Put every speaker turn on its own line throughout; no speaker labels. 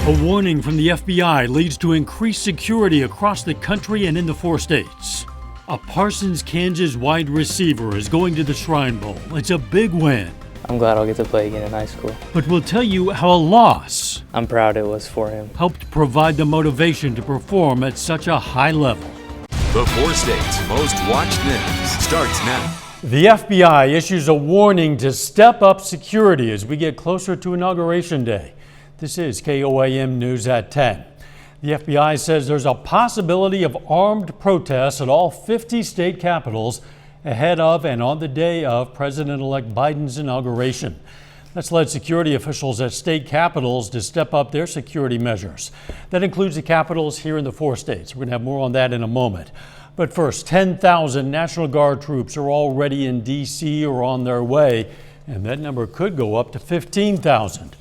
A warning from the FBI leads to increased security across the country and in the 4 states. A Parsons, Kansas wide receiver is going to the Shrine Bowl. It's a big win.
I'm glad I'll get to play again in high school.
But we'll tell you how a loss
I'm proud it was for him.
helped provide the motivation to perform at such a high level.
The 4 states' most watched news starts now.
The FBI issues a warning to step up security as we get closer to Inauguration Day. This is KOAM News at 10. The FBI says there's a possibility of armed protests at all 50 state capitals ahead of and on the day of President-elect Biden's inauguration. That's led security officials at state capitals to step up their security measures. That includes the capitals here in the 4 states. We're going to have more on that in a moment. But first, 10,000 National Guard troops are already in D.C. or on their way, and that number could go up to 15,000.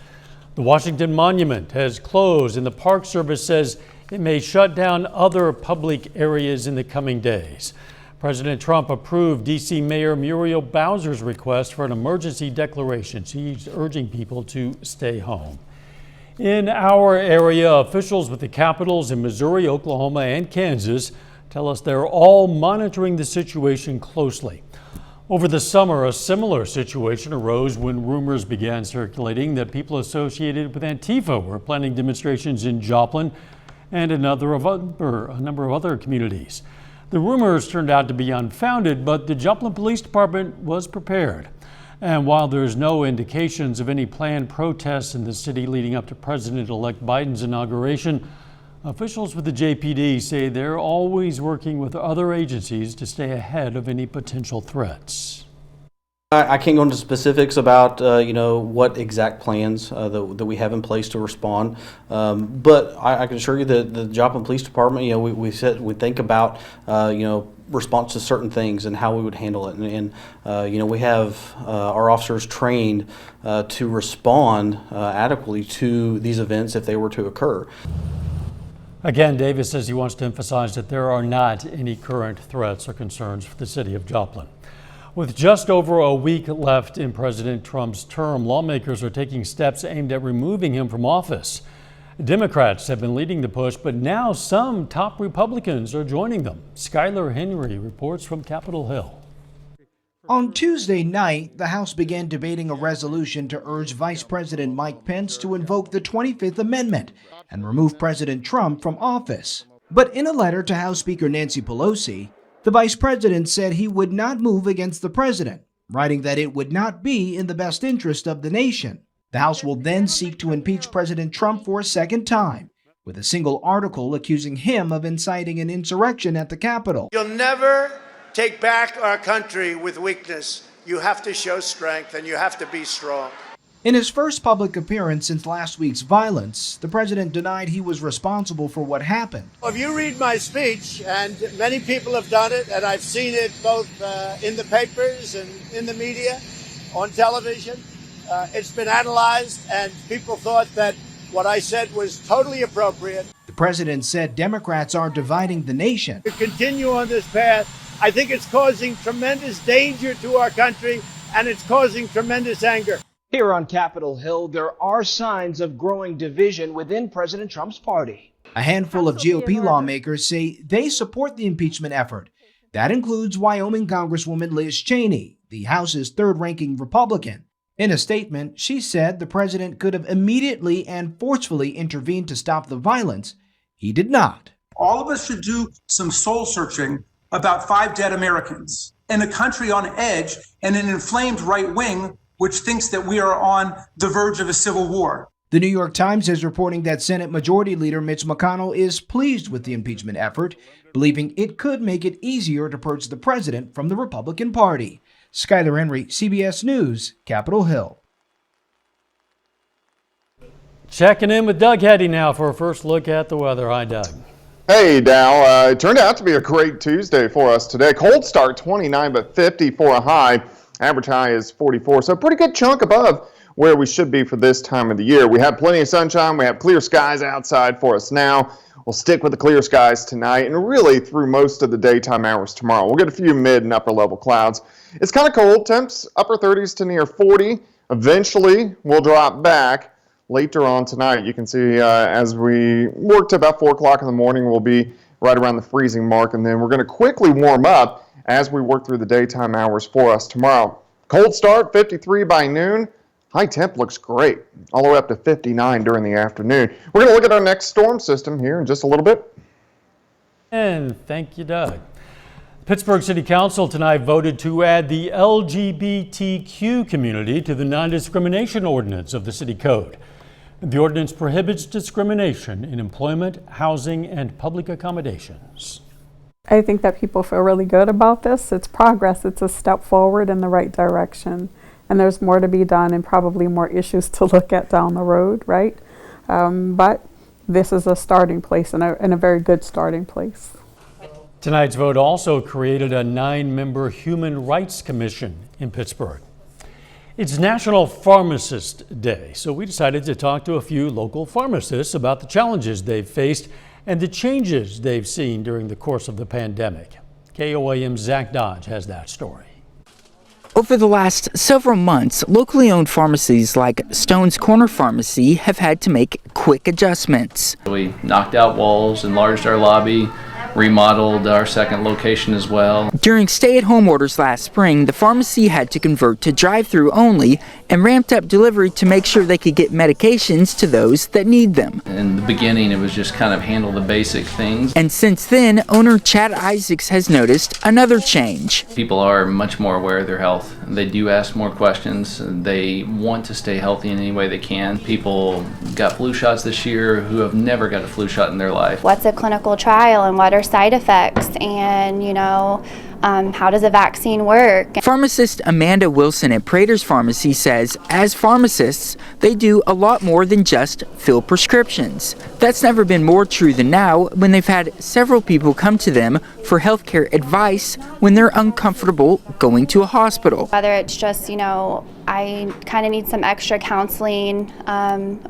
The Washington Monument has closed, and the Park Service says it may shut down other public areas in the coming days. President Trump approved D.C. Mayor Muriel Bowser's request for an emergency declaration. She's urging people to stay home. In our area, officials with the capitals in Missouri, Oklahoma, and Kansas tell us they're all monitoring the situation closely. Over the summer, a similar situation arose when rumors began circulating that people associated with Antifa were planning demonstrations in Joplin and a number of other communities. The rumors turned out to be unfounded, but the Joplin Police Department was prepared. And while there's no indications of any planned protests in the city leading up to President-elect Biden's inauguration, officials with the JPD say they're always working with other agencies to stay ahead of any potential threats.
I can't go into specifics about what exact plans that we have in place to respond, but I can assure you that the Joplin Police Department, we think about response to certain things and how we would handle it, and we have our officers trained to respond adequately to these events if they were to occur.
Again, Davis says he wants to emphasize that there are not any current threats or concerns for the city of Joplin. With just over a week left in President Trump's term, lawmakers are taking steps aimed at removing him from office. Democrats have been leading the push, but now some top Republicans are joining them. Skylar Henry reports from Capitol Hill.
On Tuesday night, the House began debating a resolution to urge Vice President Mike Pence to invoke the 25th Amendment and remove President Trump from office. But in a letter to House Speaker Nancy Pelosi, the vice president said he would not move against the president, writing that it would not be in the best interest of the nation. The House will then seek to impeach President Trump for a second time, with a single article accusing him of inciting an insurrection at the Capitol.
You'll never take back our country with weakness. You have to show strength and you have to be strong.
In his first public appearance since last week's violence, the president denied he was responsible for what happened.
If you read my speech, and many people have done it, and I've seen it both in the papers and in the media, on television, it's been analyzed, and people thought that what I said was totally appropriate.
The president said Democrats are dividing the nation.
To continue on this path, I think it's causing tremendous danger to our country, and it's causing tremendous anger.
Here on Capitol Hill, there are signs of growing division within President Trump's party. A handful of GOP lawmakers say they support the impeachment effort. That includes Wyoming Congresswoman Liz Cheney, the House's third-ranking Republican. In a statement, she said the president could have immediately and forcefully intervened to stop the violence. He did not.
All of us should do some soul searching about 5 dead Americans and a country on edge and an inflamed right wing which thinks that we are on the verge of a civil war.
The New York Times is reporting that Senate Majority Leader Mitch McConnell is pleased with the impeachment effort, believing it could make it easier to purge the president from the Republican Party. Skylar Henry, CBS News, Capitol Hill.
Checking in with Doug Heddy now for a first look at the weather. Hi, Doug.
Hey, Dow. It turned out to be a great Tuesday for us today. Cold start, 29, but 50 for a high. Average high is 44, so a pretty good chunk above where we should be for this time of the year. We have plenty of sunshine. We have clear skies outside for us now. We'll stick with the clear skies tonight and really through most of the daytime hours tomorrow. We'll get a few mid and upper level clouds. It's kind of cold. Temps upper 30s to near 40. Eventually, we'll drop back. later on tonight. You can see as we work to about 4 o'clock in the morning, we'll be right around the freezing mark, and then we're going to quickly warm up as we work through the daytime hours for us tomorrow. Cold start, 53 by noon. High temp looks great, all the way up to 59 during the afternoon. We're going to look at our next storm system here in just a little bit.
And thank you, Doug. Pittsburgh City Council tonight voted to add the LGBTQ community to the non-discrimination ordinance of the city code. The ordinance prohibits discrimination in employment, housing, and public accommodations.
I think that people feel really good about this. It's progress. It's a step forward in the right direction. And there's more to be done and probably more issues to look at down the road, right? But this is a starting place and a very good starting place.
Tonight's vote also created a 9-member Human Rights Commission in Pittsburgh. It's National Pharmacist Day, so we decided to talk to a few local pharmacists about the challenges they've faced and the changes they've seen during the course of the pandemic. KOAM's Zach Dodge has that story.
Over the last several months, locally owned pharmacies like Stone's Corner Pharmacy have had to make quick adjustments.
We knocked out walls, enlarged our lobby, remodeled our second location as well.
During stay-at-home orders last spring, the pharmacy had to convert to drive-through only and ramped up delivery to make sure they could get medications to those that need them.
In the beginning, it was just kind of handle the basic things.
And since then, owner Chad Isaacs has noticed another change.
People are much more aware of their health. They do ask more questions. They want to stay healthy in any way they can. People got flu shots this year who have never got a flu shot in their life.
What's a clinical trial and what are side effects, and how does a vaccine work?
Pharmacist Amanda Wilson at Prater's Pharmacy says, as pharmacists, they do a lot more than just fill prescriptions. That's never been more true than now when they've had several people come to them for healthcare advice when they're uncomfortable going to a hospital.
Whether it's just, I kind of need some extra counseling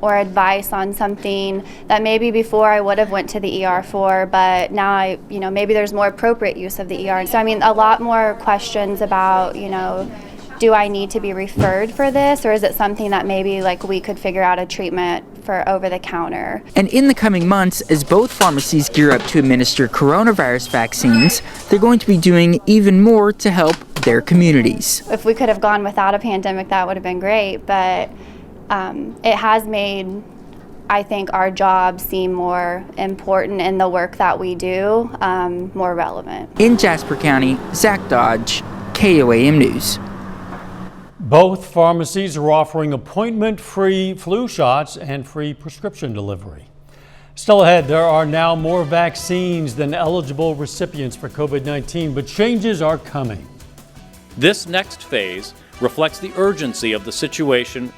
or advice on something that maybe before I would have went to the ER for, but now maybe there's more appropriate use of the ER. So a lot more questions about, do I need to be referred for this, or is it something that maybe we could figure out a treatment for over the counter?
And in the coming months, as both pharmacies gear up to administer coronavirus vaccines, they're going to be doing even more to help their communities.
If we could have gone without a pandemic, that would have been great, but it has made, I think, our job seem more important in the work that we do, more relevant.
In Jasper County, Zach Dodge, KOAM News.
Both pharmacies are offering appointment-free flu shots and free prescription delivery. Still ahead, there are now more vaccines than eligible recipients for COVID-19, but changes are coming.
This next phase reflects the urgency of the situation.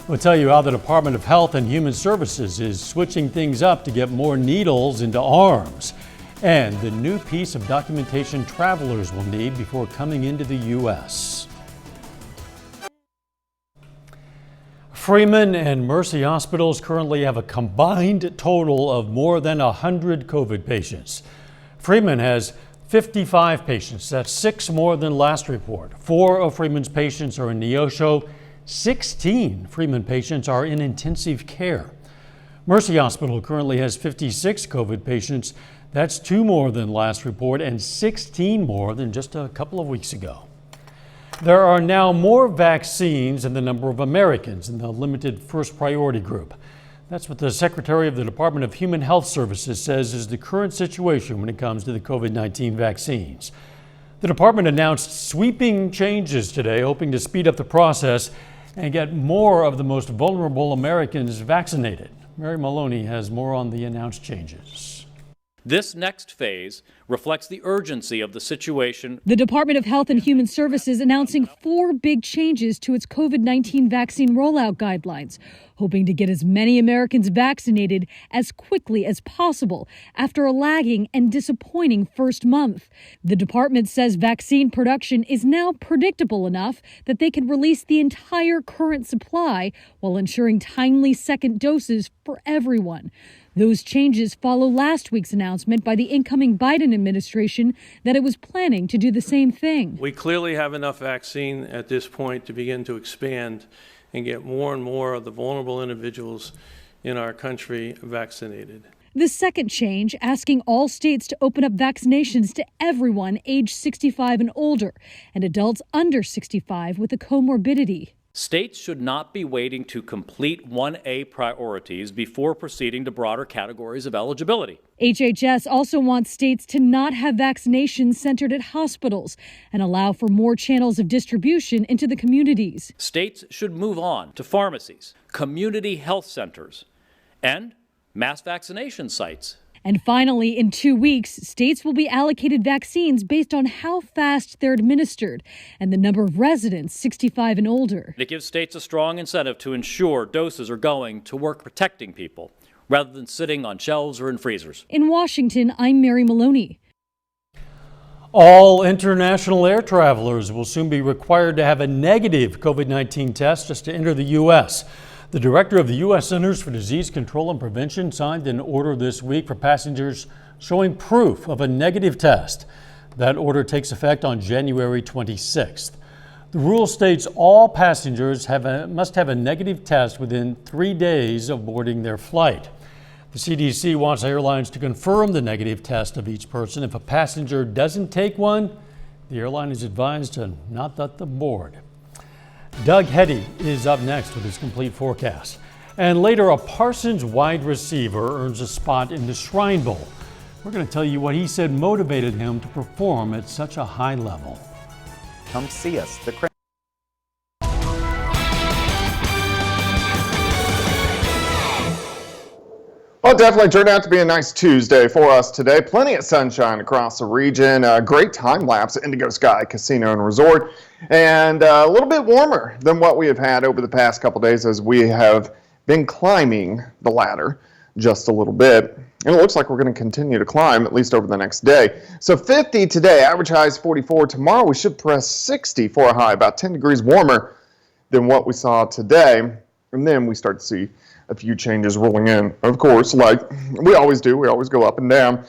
We'll tell you how the Department of Health and Human Services is switching things up to get more needles into arms, and the new piece of documentation travelers will need before coming into the U.S. Freeman and Mercy hospitals currently have a combined total of more than 100 COVID patients. Freeman has 55 patients. That's 6 more than last report. 4 of Freeman's patients are in Neosho. 16 Freeman patients are in intensive care. Mercy Hospital currently has 56 COVID patients. That's 2 more than last report and 16 more than just a couple of weeks ago. There are now more vaccines than the number of Americans in the limited first priority group. That's what the Secretary of the Department of Human Health Services says is the current situation when it comes to the COVID-19 vaccines. The department announced sweeping changes today, hoping to speed up the process and get more of the most vulnerable Americans vaccinated. Mary Maloney has more on the announced changes.
This next phase reflects the urgency of the situation.
The Department of Health and Human Services announcing 4 big changes to its COVID-19 vaccine rollout guidelines, hoping to get as many Americans vaccinated as quickly as possible after a lagging and disappointing first month. The department says vaccine production is now predictable enough that they can release the entire current supply while ensuring timely second doses for everyone. Those changes follow last week's announcement by the incoming Biden administration that it was planning to do the same thing.
We clearly have enough vaccine at this point to begin to expand and get more and more of the vulnerable individuals in our country vaccinated.
The second change, asking all states to open up vaccinations to everyone age 65 and older and adults under 65 with a comorbidity.
States should not be waiting to complete 1A priorities before proceeding to broader categories of eligibility.
HHS also wants states to not have vaccinations centered at hospitals and allow for more channels of distribution into the communities.
States should move on to pharmacies, community health centers, and mass vaccination sites.
And finally, in 2 weeks, states will be allocated vaccines based on how fast they're administered and the number of residents 65 and older.
It gives states a strong incentive to ensure doses are going to work protecting people rather than sitting on shelves or in freezers.
In Washington, I'm Mary Maloney.
All international air travelers will soon be required to have a negative COVID-19 test just to enter the U.S. The director of the U.S. Centers for Disease Control and Prevention signed an order this week for passengers showing proof of a negative test. That order takes effect on January 26th. The rule states all passengers must have a negative test within 3 days of boarding their flight. The CDC wants airlines to confirm the negative test of each person. If a passenger doesn't take one, the airline is advised to not let them board. Doug Hetty is up next with his complete forecast. And later, a Parsons wide receiver earns a spot in the Shrine Bowl. We're going to tell you what he said motivated him to perform at such a high level.
Come see us.
Well, it definitely turned out to be a nice Tuesday for us today. Plenty of sunshine across the region. Great time lapse at Indigo Sky Casino and Resort. And a little bit warmer than what we have had over the past couple days as we have been climbing the ladder just a little bit. And it looks like we're going to continue to climb at least over the next day. So 50 today, average high is 44. Tomorrow we should press 60 for a high, about 10 degrees warmer than what we saw today. And then we start to see a few changes rolling in, of course, like we always do. We always go up and down.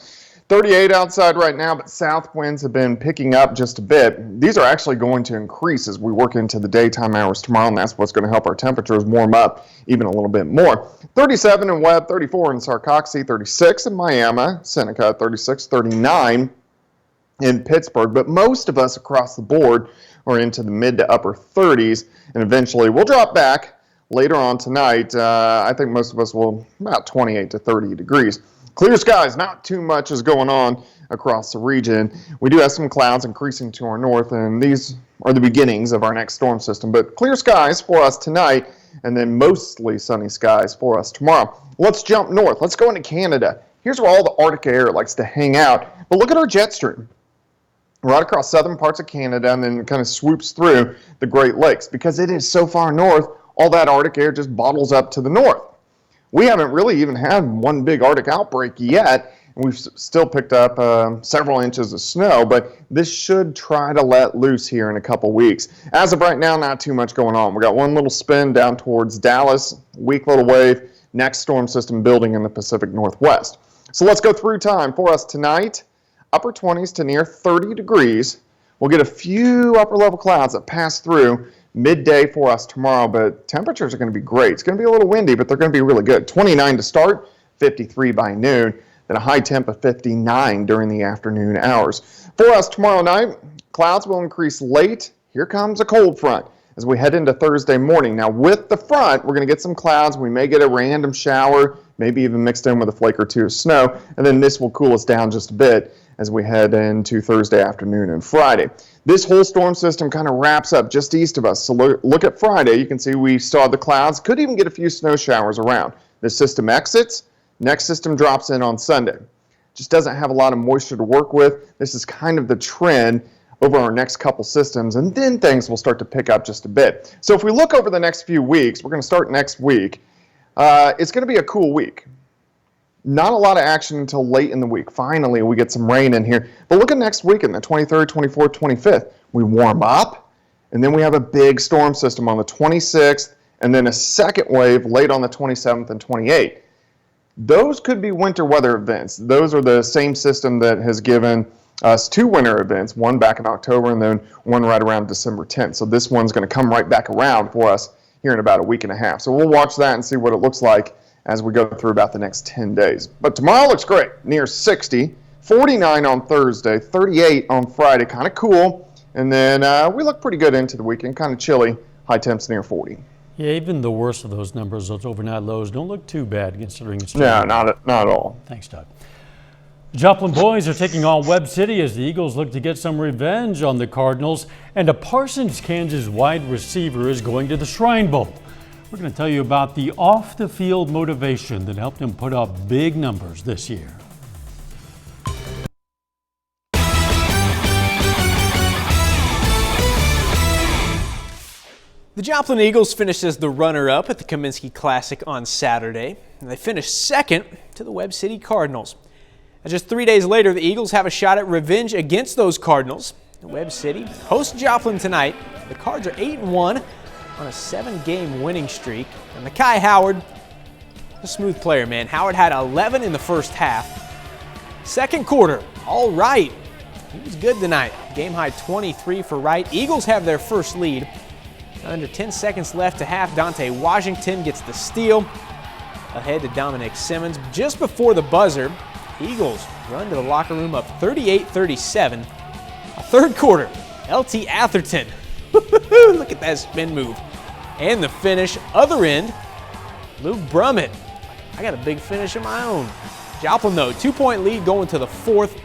38 outside right now, but south winds have been picking up just a bit. These are actually going to increase as we work into the daytime hours tomorrow, and that's what's going to help our temperatures warm up even a little bit more. 37 in Webb, 34 in Sarcoxy, 36 in Miami, Seneca, 36, 39 in Pittsburgh. But most of us across the board are into the mid to upper 30s, and eventually we'll drop back. Later on tonight, I think most of us will about 28 to 30 degrees. Clear skies, not too much is going on across the region. We do have some clouds increasing to our north, and these are the beginnings of our next storm system. But clear skies for us tonight, and then mostly sunny skies for us tomorrow. Let's jump north. Let's go into Canada. Here's where all the Arctic air likes to hang out. But look at our jet stream. Right across southern parts of Canada, and then it kind of swoops through the Great Lakes. Because it is so far north, all that Arctic air just bottles up to the north. We haven't really even had one big Arctic outbreak yet, and we've still picked up several inches of snow, but this should try to let loose here in a couple weeks. As of right now, not too much going on. We got one little spin down towards Dallas, weak little wave, next storm system building in the Pacific Northwest. So let's go through time for us tonight. Upper 20s to near 30 degrees. We'll get a few upper level clouds that pass through midday for us tomorrow, but temperatures are going to be great. It's going to be a little windy, but they're going to be really good. 29 to start, 53 by noon, then a high temp of 59 during the afternoon hours. For us tomorrow night, clouds will increase late. Here comes a cold front as we head into Thursday morning. Now with the front, we're going to get some clouds. We may get a random shower, maybe even mixed in with a flake or two of snow, and then this will cool us down just a bit as we head into Thursday afternoon and Friday. This whole storm system kind of wraps up just east of us. So look at Friday. You can see we saw the clouds. Could even get a few snow showers around. This system exits. Next system drops in on Sunday. Just doesn't have a lot of moisture to work with. This is kind of the trend over our next couple systems, and then things will start to pick up just a bit. So if we look over the next few weeks, we're going to start next week. It's going to be a cool week. Not a lot of action until late in the week. Finally, we get some rain in here. But look at next weekend, the 23rd, 24th, 25th. We warm up, and then we have a big storm system on the 26th, and then a second wave late on the 27th and 28th. Those could be winter weather events. Those are the same system that has given us 2 winter events, one back in October and then one right around December 10th. So this one's going to come right back around for us here in about a week and a half. So we'll watch that and see what it looks like as we go through about the next 10 days. But tomorrow looks great, near 60, 49 on Thursday, 38 on Friday, kind of cool. And then we look pretty good into the weekend, kind of chilly, high temps near 40.
Yeah, even the worst of those numbers, those overnight lows, don't look too bad considering it's
No, not at all.
Thanks, Doug. The Joplin boys are taking on Webb City as the Eagles look to get some revenge on the Cardinals. And a Parsons, Kansas wide receiver is going to the Shrine Bowl. We're going to tell you about the off-the-field motivation that helped him put up big numbers this year.
The Joplin Eagles finished as the runner-up at the Kaminsky Classic on Saturday, and they finished second to the Webb City Cardinals. And just 3 days later, the Eagles have a shot at revenge against those Cardinals. Webb City hosts Joplin tonight. The Cards are 8-1 on a 7-game winning streak. And Mekhi Howard, a smooth player, man. Howard had 11 in the first half. Second quarter, all right. He was good tonight. Game high 23 for Wright. Eagles have their first lead. Under 10 seconds left to half, Dante Washington gets the steal ahead to Dominic Simmons. Just before the buzzer, Eagles run to the locker room up 38-37. A third quarter, LT Atherton. Look at that spin move. And the finish, other end, Luke Brummett. I got a big finish of my own. Joplin, though, 2-point lead going to the fourth.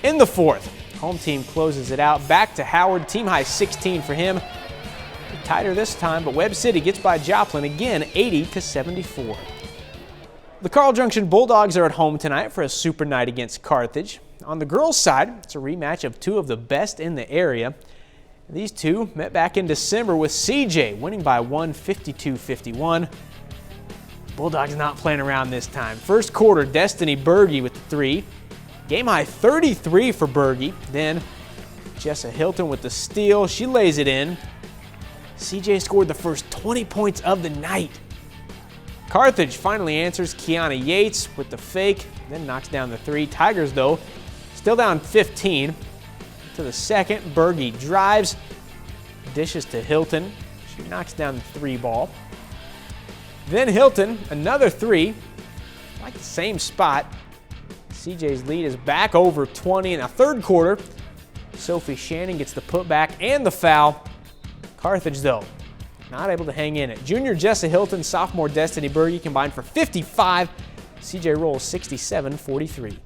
In the fourth, home team closes it out. Back to Howard, team high 16 for him. Tighter this time, but Webb City gets by Joplin again, 80-74. The Carl Junction Bulldogs are at home tonight for a super night against Carthage. On the girls' side, it's a rematch of 2 of the best in the area. These 2 met back in December with CJ winning by 52-51. Bulldogs not playing around this time. First quarter, Destiny Berge with the 3. Game high 33 for Berge. Then Jessa Hilton with the steal. She lays it in. CJ scored the first 20 points of the night. Carthage finally answers. Kiana Yates with the fake, then knocks down the 3. Tigers, though, still down 15. To the second, Berge drives, dishes to Hilton. She knocks down the 3 ball. Then Hilton, another 3, like the same spot. CJ's lead is back over 20 in a third quarter. Sophie Shannon gets the putback and the foul. Carthage, though, not able to hang in it. Junior Jessa Hilton, sophomore Destiny Berge combined for 55. CJ rolls 67-43.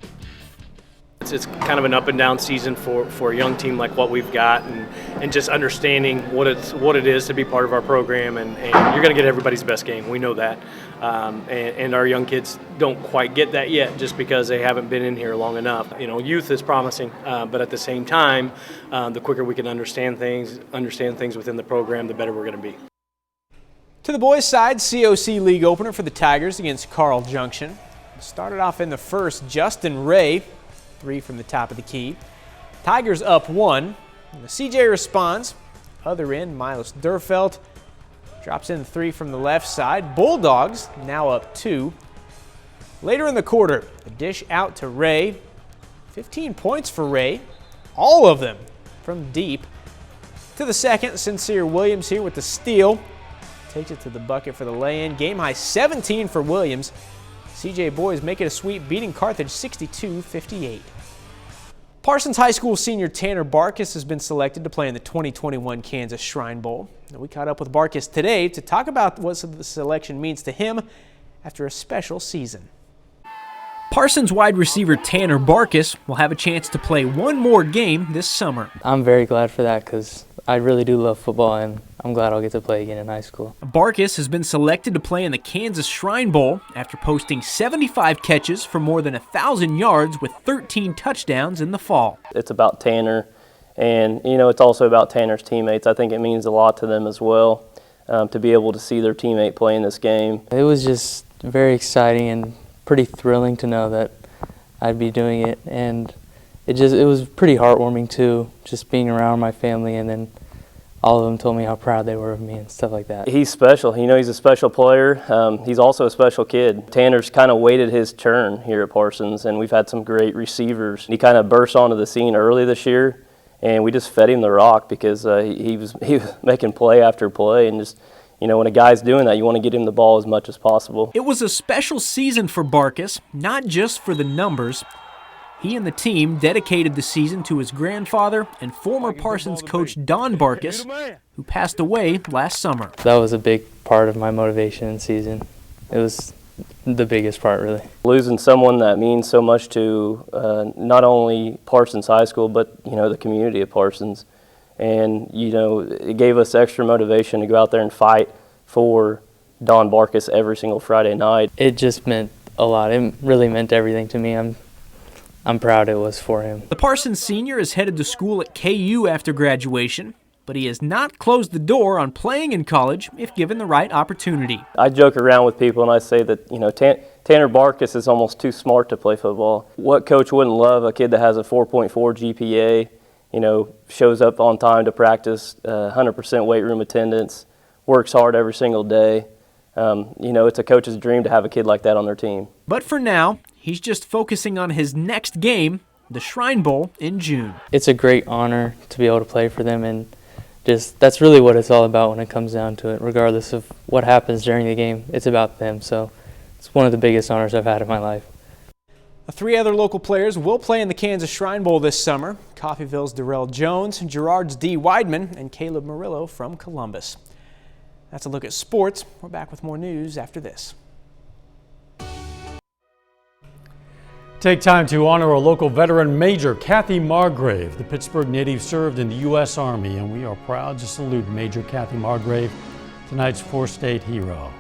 It's kind of an up and down season for a young team like what we've got, and just understanding what it is to be part of our program, and you're going to get everybody's best game. We know that, and our young kids don't quite get that yet just because they haven't been in here long enough. You know, youth is promising, but at the same time, the quicker we can understand things within the program, the better we're going to be.
To the boys' side, COC league opener for the Tigers against Carl Junction. Started off in the first, Justin Ray, 3 from the top of the key. Tigers up 1. And the CJ responds. Other end, Milos Durfelt drops in 3 from the left side. Bulldogs now up 2. Later in the quarter, a dish out to Ray. 15 points for Ray. All of them from deep. To the second, Sincere Williams here with the steal. Takes it to the bucket for the lay-in. Game high 17 for Williams. CJ boys make it a sweep, beating Carthage 62-58. Parsons High School senior Tanner Barkis has been selected to play in the 2021 Kansas Shrine Bowl. We caught up with Barkis today to talk about what the selection means to him after a special season. Parsons wide receiver Tanner Barkis will have a chance to play one more game this summer.
I'm very glad for that because I really do love football, and I'm glad I'll get to play again in high school.
Barkis has been selected to play in the Kansas Shrine Bowl after posting 75 catches for more than 1,000 yards with 13 touchdowns in the fall.
It's about Tanner, and it's also about Tanner's teammates. I think it means a lot to them as well to be able to see their teammate play in this game.
It was just very exciting and pretty thrilling to know that I'd be doing it, and it was pretty heartwarming too, just being around my family and then all of them told me how proud they were of me and stuff like that.
He's special. You know, he's a special player. He's also a special kid. Tanner's kind of waited his turn here at Parsons, and we've had some great receivers. He kind of burst onto the scene early this year, and we just fed him the rock because he was making play after play, and just, you know, when a guy's doing that, you want to get him the ball as much as possible.
It was a special season for Barkus, not just for the numbers. He and the team dedicated the season to his grandfather and former Parsons coach Don Barkus, who passed away last summer.
That was a big part of my motivation in season. It was the biggest part, really.
Losing someone that means so much to not only Parsons High School, but, you know, the community of Parsons. And, you know, it gave us extra motivation to go out there and fight for Don Barkus every single Friday night.
It just meant a lot. It really meant everything to me. I'm proud it was for him.
The Parsons senior is headed to school at KU after graduation, but he has not closed the door on playing in college if given the right opportunity.
I joke around with people and I say that, you know, Tanner Barkus is almost too smart to play football. What coach wouldn't love a kid that has a 4.4 GPA, you know, shows up on time to practice, 100% weight room attendance, works hard every single day. You know, it's a coach's dream to have a kid like that on their team.
But for now, he's just focusing on his next game, the Shrine Bowl in June.
It's a great honor to be able to play for them, and just that's really what it's all about when it comes down to it. Regardless of what happens during the game, it's about them. So it's one of the biggest honors I've had in my life.
3 other local players will play in the Kansas Shrine Bowl this summer. Coffeyville's Darrell Jones, Girard's D. Weidman, and Caleb Murillo from Columbus. That's a look at sports. We're back with more news after this.
Take time to honor a local veteran, Major Kathy Margrave. The Pittsburgh native served in the U.S. Army, and we are proud to salute Major Kathy Margrave, tonight's 4-state hero.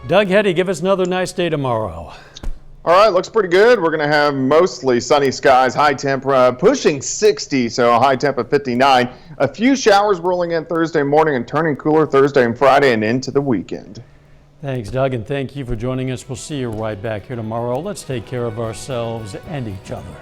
Doug Hetty, give us another nice day tomorrow.
All right, looks pretty good. We're going to have mostly sunny skies, high temp pushing 60, so a high temp of 59. A few showers rolling in Thursday morning and turning cooler Thursday and Friday and into the weekend.
Thanks, Doug, and thank you for joining us. We'll see you right back here tomorrow. Let's take care of ourselves and each other.